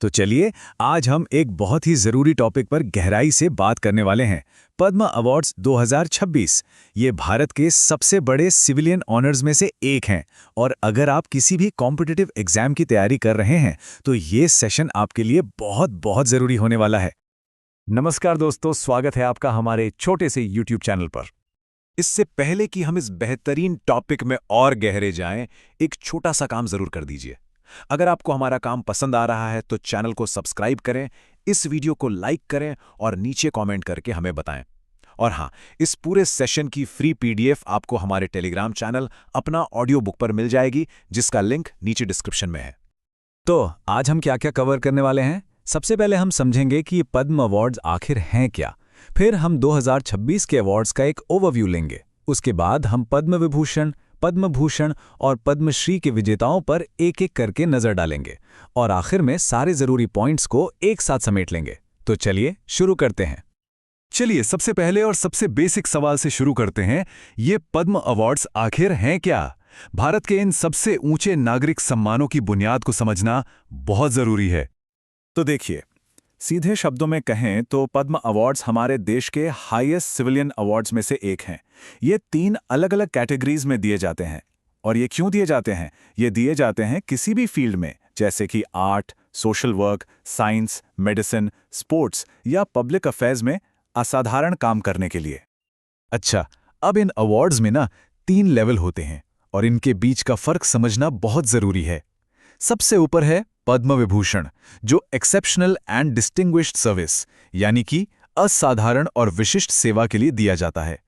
तो चलिए आज हम एक बहुत ही जरूरी टॉपिक पर गहराई से बात करने वाले हैं। पद्म अवार्ड्स 2026 ये भारत के सबसे बड़े सिविलियन ऑनर्स में से एक हैं और अगर आप किसी भी कॉम्पिटिटिव एग्जाम की तैयारी कर रहे हैं तो ये सेशन आपके लिए बहुत बहुत जरूरी होने वाला है। नमस्कार दोस्तों, स्वागत है आपका हमारे छोटे से YouTube चैनल पर। इससे पहले कि हम इस बेहतरीन टॉपिक में और गहरे जाएं, एक छोटा सा काम जरूर कर दीजिए। अगर आपको हमारा काम पसंद आ रहा है तो चैनल को सब्सक्राइब करें, इस वीडियो को लाइक करें और नीचे कमेंट करके हमें बताएं। और हाँ, इस पूरे सेशन की फ्री PDF आपको हमारे टेलीग्राम चैनल अपना ऑडियो बुक पर मिल जाएगी, जिसका लिंक नीचे डिस्क्रिप्शन में है। तो आज हम क्या क्या कवर करने वाले हैं? सबसे पहले हम समझेंगे कि ये पद्म अवार्ड्स आखिर हैं क्या। फिर हम 2026 के अवार्ड्स का एक ओवरव्यू लेंगे। उसके बाद हम पद्म विभूषण, पद्म भूषण और पद्मश्री के विजेताओं पर एक एक करके नजर डालेंगे और आखिर में सारे जरूरी पॉइंट्स को एक साथ समेट लेंगे। तो चलिए शुरू करते हैं। चलिए सबसे पहले और सबसे बेसिक सवाल से शुरू करते हैं। ये पद्म अवार्ड्स आखिर हैं क्या? भारत के इन सबसे ऊंचे नागरिक सम्मानों की बुनियाद को समझना बहुत जरूरी है। तो देखिए, सीधे शब्दों में कहें तो पद्म अवार्ड्स हमारे देश के हाईएस्ट सिविलियन अवार्ड्स में से एक हैं। ये 3 अलग अलग कैटेगरीज में दिए जाते हैं। और ये क्यों दिए जाते हैं? ये दिए जाते हैं किसी भी फील्ड में, जैसे कि art, social work, science, medicine, sports या पब्लिक अफेयर्स में असाधारण काम करने के लिए। अच्छा, अब इन अवार्ड्स में ना 3 लेवल होते हैं और इनके बीच का फर्क समझना बहुत जरूरी है। सबसे ऊपर है पद्म विभूषण, जो एक्सेप्शनल एंड डिस्टिंग्विश्ड सर्विस यानी कि असाधारण और विशिष्ट सेवा के लिए दिया जाता है।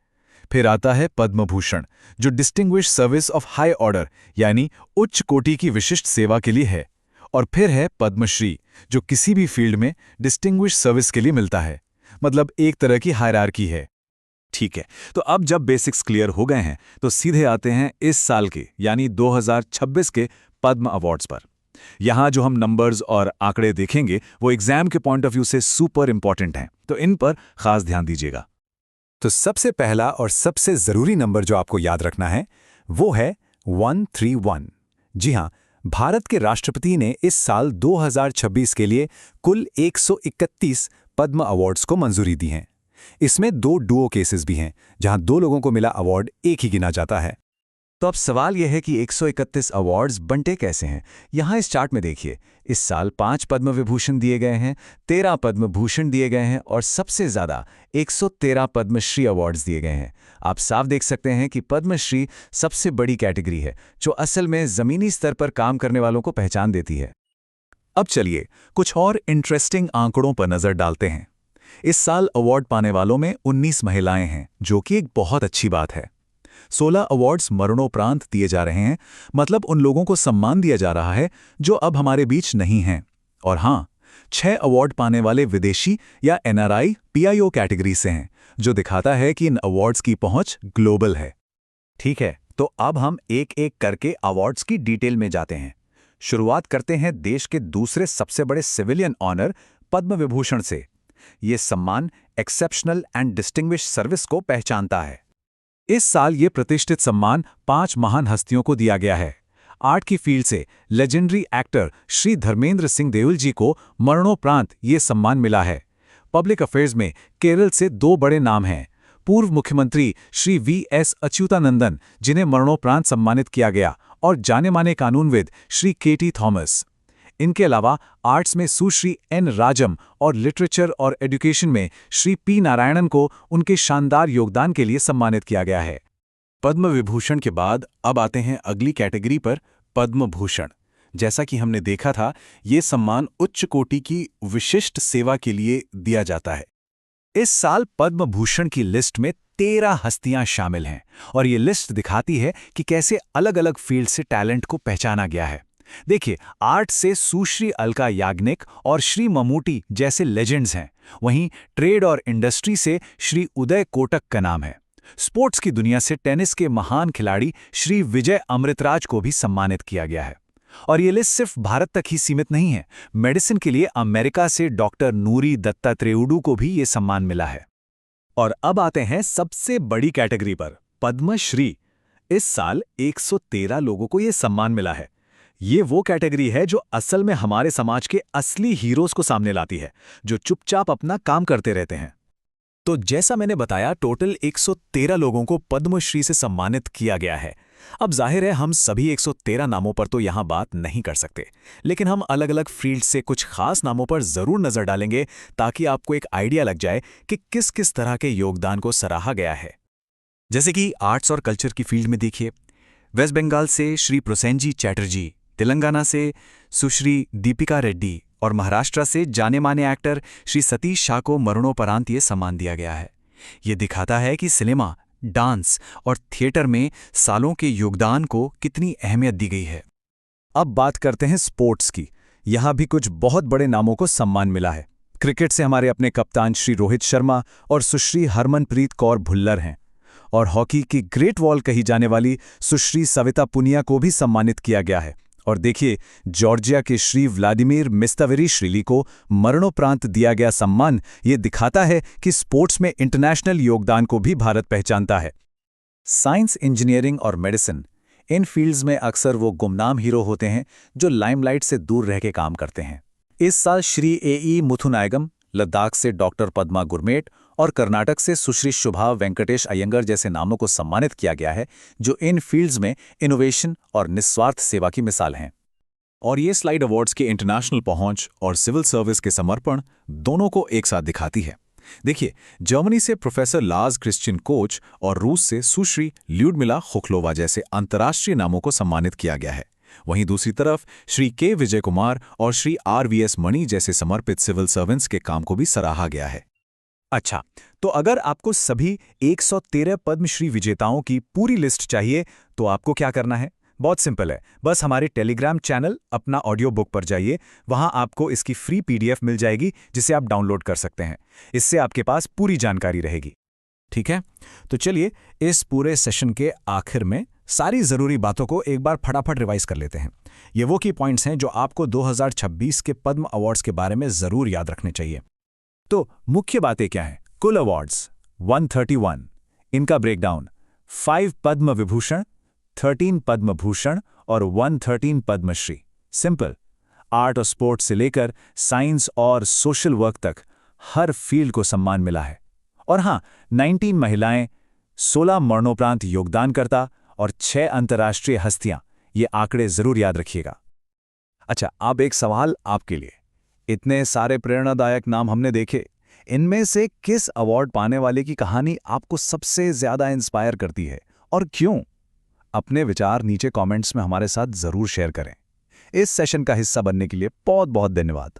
फिर आता है पद्म भूषण, जो distinguished service of high order यानी उच्च कोटि की विशिष्ट सेवा के लिए है। और फिर है पद्मश्री, जो किसी भी फील्ड में डिस्टिंग्विश्ड सर्विस के लिए मिलता है, मतलब एक तरह की हायरार्की है। ठीक है, तो अब जब बेसिक्स क्लियर हो गए हैं तो सीधे आते हैं इस साल के यानी 2026 के पद्म अवार्ड्स पर। यहाँ जो हम नंबर्स और आंकड़े देखेंगे वो एग्जाम के पॉइंट ऑफ व्यू से सुपर इंपॉर्टेंट हैं, तो इन पर खास ध्यान दीजिएगा। तो सबसे पहला और सबसे जरूरी नंबर जो आपको याद रखना है वो है 131। जी हां, भारत के राष्ट्रपति ने इस साल 2026 के लिए कुल 131 पद्म अवार्ड्स को मंजूरी दी है। इसमें 2 डुओ केसेस भी हैं, जहां 2 लोगों को मिला अवार्ड एक ही गिना जाता है। तो अब सवाल यह है कि 131 अवार्ड्स बंटे कैसे हैं? यहाँ इस चार्ट में देखिए, इस साल 5 पद्म विभूषण दिए गए हैं, 13 पद्म भूषण दिए गए हैं और सबसे ज्यादा 113 पद्मश्री अवार्ड्स दिए गए हैं। आप साफ देख सकते हैं कि पद्मश्री सबसे बड़ी कैटेगरी है, जो असल में जमीनी स्तर पर काम करने वालों को पहचान देती है। अब चलिए कुछ और इंटरेस्टिंग आंकड़ों पर नजर डालते हैं। इस साल अवार्ड पाने वालों में 19 महिलाएं हैं, जो कि एक बहुत अच्छी बात है। 16 अवार्ड्स मरणोपरांत दिए जा रहे हैं, मतलब उन लोगों को सम्मान दिया जा रहा है जो अब हमारे बीच नहीं हैं। और हाँ, 6 अवार्ड पाने वाले विदेशी या NRI PIO कैटेगरी से हैं, जो दिखाता है कि इन अवार्ड्स की पहुंच ग्लोबल है। ठीक है, तो अब हम एक एक करके अवार्ड्स की डिटेल में जाते हैं। शुरुआत करते हैं देश के दूसरे सबसे बड़े सिविलियन ऑनर पद्म विभूषण से। ये सम्मान एक्सेप्शनल एंड डिस्टिंग्विश्ड सर्विस को पहचानता है। इस साल ये प्रतिष्ठित सम्मान 5 महान हस्तियों को दिया गया है। आर्ट की फील्ड से लेजेंडरी एक्टर श्री धर्मेंद्र सिंह देओल जी को मरणोपरांत ये सम्मान मिला है। पब्लिक अफेयर्स में केरल से 2 बड़े नाम हैं। पूर्व मुख्यमंत्री श्री VS अच्युतानंदन, जिन्हें मरणोपरांत सम्मानित किया गया, और जाने-माने कानूनविद श्री KT थॉमस। इनके अलावा आर्ट्स में सुश्री N राजम और लिटरेचर और एजुकेशन में श्री P नारायणन को उनके शानदार योगदान के लिए सम्मानित किया गया है। पद्म विभूषण के बाद अब आते हैं अगली कैटेगरी पर, पद्म भूषण। जैसा कि हमने देखा था, ये सम्मान उच्च कोटि की विशिष्ट सेवा के लिए दिया जाता है। इस साल पद्म भूषण की लिस्ट में 13 हस्तियां शामिल हैं और ये लिस्ट दिखाती है कि कैसे अलग-अलग फील्ड से टैलेंट को पहचाना गया है। देखिए, आर्ट से सुश्री अलका याग्निक और श्री ममूटी जैसे लेजेंड्स हैं। वहीं ट्रेड और इंडस्ट्री से श्री उदय कोटक का नाम है। स्पोर्ट्स की दुनिया से टेनिस के महान खिलाड़ी श्री विजय अमृतराज को भी सम्मानित किया गया है। और ये लिस्ट सिर्फ भारत तक ही सीमित नहीं है। मेडिसिन के लिए अमेरिका से डॉक्टर नूरी दत्तात्रेउडू को भी ये सम्मान मिला है। और अब आते हैं सबसे बड़ी कैटेगरी पर, पद्मश्री। इस साल 113 लोगों को ये सम्मान मिला है। ये वो कैटेगरी है जो असल में हमारे समाज के असली हीरोज को सामने लाती है, जो चुपचाप अपना काम करते रहते हैं। तो जैसा मैंने बताया, टोटल 113 लोगों को पद्मश्री से सम्मानित किया गया है। अब जाहिर है हम सभी 113 नामों पर तो यहाँ बात नहीं कर सकते, लेकिन हम अलग अलग फील्ड से कुछ खास नामों पर जरूर नजर डालेंगे ताकि आपको एक आइडिया लग जाए कि किस किस तरह के योगदान को सराहा गया है। जैसे कि आर्ट्स और कल्चर की फील्ड में देखिए, वेस्ट बंगाल से श्री प्रोसेनजी चैटर्जी, तेलंगाना से सुश्री दीपिका रेड्डी और महाराष्ट्र से जाने माने एक्टर श्री सतीश शाह को मरणोपरांत ये सम्मान दिया गया है। ये दिखाता है कि सिनेमा, डांस और थिएटर में सालों के योगदान को कितनी अहमियत दी गई है। अब बात करते हैं स्पोर्ट्स की। यहाँ भी कुछ बहुत बड़े नामों को सम्मान मिला है। क्रिकेट से हमारे अपने कप्तान श्री रोहित शर्मा और सुश्री हरमनप्रीत कौर भुल्लर हैं, और हॉकी की ग्रेट वॉल कही जाने वाली सुश्री सविता पुनिया को भी सम्मानित किया गया है। और देखिए, जॉर्जिया के श्री व्लादिमीर मिस्तावेरीश्विली को मरणोपरांत दिया गया सम्मान ये दिखाता है कि स्पोर्ट्स में इंटरनेशनल योगदान को भी भारत पहचानता है। साइंस, इंजीनियरिंग और मेडिसिन, इन फील्ड्स में अक्सर वो गुमनाम हीरो होते हैं जो लाइमलाइट से दूर रह के काम करते हैं। इस साल श्री ए.ई. मुथुनायगम, लद्दाख से डॉक्टर पद्मा गुरमेट और कर्नाटक से सुश्री शुभा वेंकटेश अयंगर जैसे नामों को सम्मानित किया गया है, जो इन फील्ड्स में इनोवेशन और निस्वार्थ सेवा की मिसाल हैं। और ये स्लाइड अवार्ड्स की इंटरनेशनल पहुंच और सिविल सर्विस के समर्पण दोनों को एक साथ दिखाती है। देखिए, जर्मनी से प्रोफेसर लाज क्रिश्चियन कोच और रूस से सुश्री ल्यूडमिला खुखलोवा जैसे अंतर्राष्ट्रीय नामों को सम्मानित किया गया है। वहीं दूसरी तरफ श्री के विजय कुमार और श्री आर.वी.एस. मणि जैसे समर्पित सिविल सर्वेंट्स के काम को भी सराहा गया है। अच्छा, तो अगर आपको सभी 113 पद्मश्री विजेताओं की पूरी लिस्ट चाहिए तो आपको क्या करना है? बहुत सिंपल है। बस हमारे टेलीग्राम चैनल अपना ऑडियो बुक पर जाइए। वहां आपको इसकी फ्री पीडीएफ मिल जाएगी जिसे आप डाउनलोड कर सकते हैं। इससे आपके पास पूरी जानकारी रहेगी। ठीक है, तो चलिए इस पूरे सेशन के आखिर में सारी जरूरी बातों को एक बार फटाफट रिवाइज कर लेते हैं। ये वो की पॉइंट्स हैं जो आपको 2026 के पद्म अवार्ड्स के बारे में जरूर याद रखने चाहिए। तो मुख्य बातें क्या हैं? कुल अवार्ड्स 131, इनका ब्रेकडाउन 5 पद्म विभूषण, 13 पद्म भूषण और 113 पद्मश्री। सिंपल, आर्ट और स्पोर्ट्स से लेकर साइंस और सोशल वर्क तक हर फील्ड को सम्मान मिला है। और हाँ, 19 महिलाएं, 16 मरणोपरांत योगदानकर्ता और 6 अंतर्राष्ट्रीय हस्तियां, ये आंकड़े जरूर याद रखिएगा। अच्छा, अब एक सवाल आपके लिए। इतने सारे प्रेरणादायक नाम हमने देखे, इनमें से किस अवार्ड पाने वाले की कहानी आपको सबसे ज्यादा इंस्पायर करती है और क्यों? अपने विचार नीचे कमेंट्स में हमारे साथ जरूर शेयर करें। इस सेशन का हिस्सा बनने के लिए बहुत बहुत धन्यवाद।